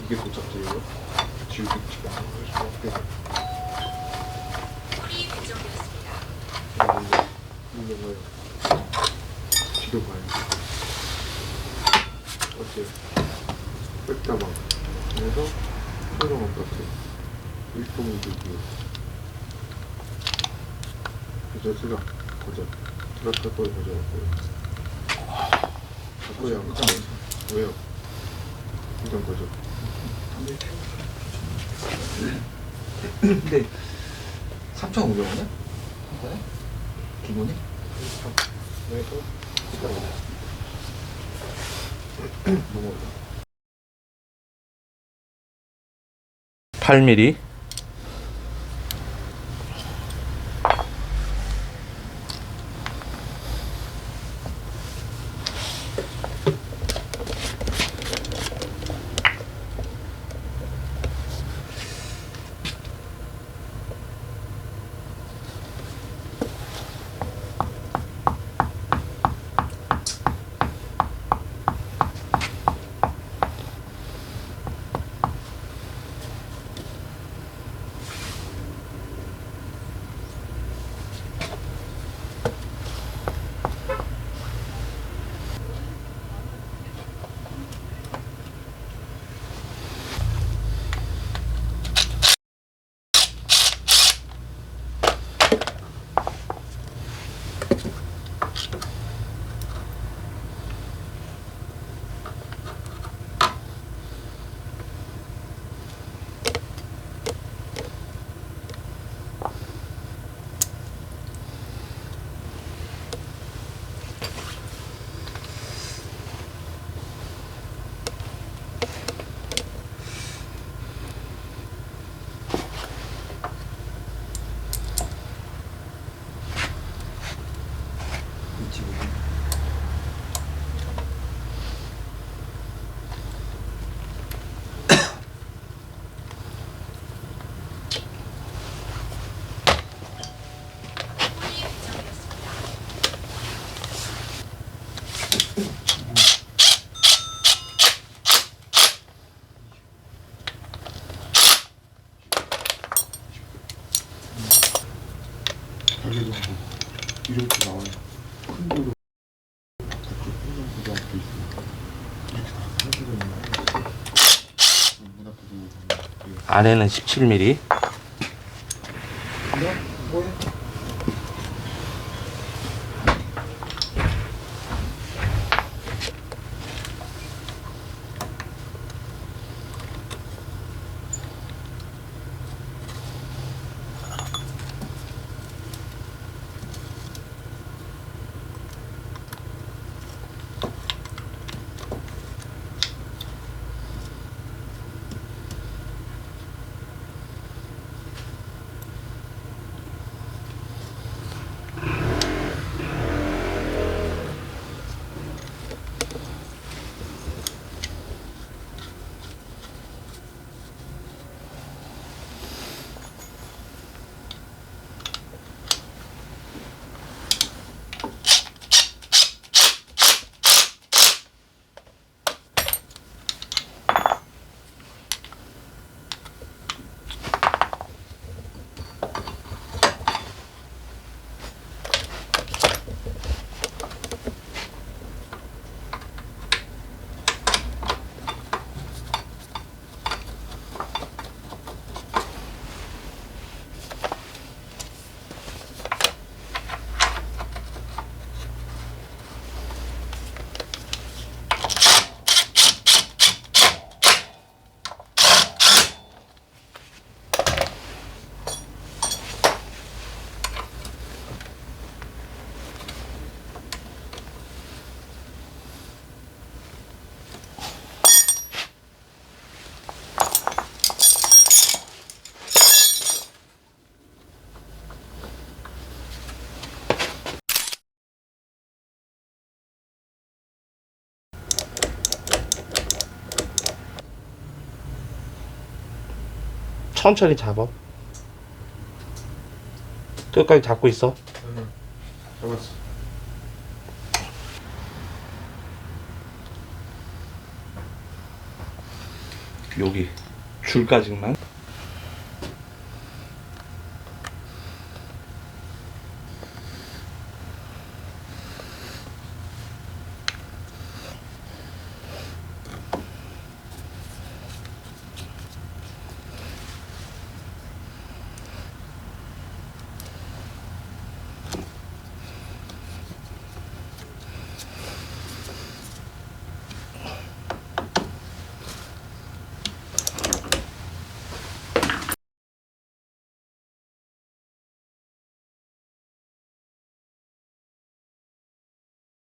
이게 도착지예요? 지우개 집에 안 갈 수밖에. 콜이 배정되었습니다. 이거 뭐예요? 지도 봐요. 어때요? 백다방 그래서 소정 아파트 일동이기요. 그래서 수락 거절. 수락 할 거에 거절했고요. 할 거에 안 가요. 왜요? 일단 거절. 근데 3,500원이야? 한 거야? 기본이? 그래서 이따 먹어. 8mm. 콜이 배정되었습니다. 가게도 하고 이렇게 나와요. 큰 도로 북쪽 풍성고등학교 있으니까 이렇게 다 사기가 있나요? 문 앞에도 가면 안에는 17mm. 그냥 뭐해? 천천히 잡아. 끝까지 잡고 있어. 응. 잡았어. 여기 줄까지만.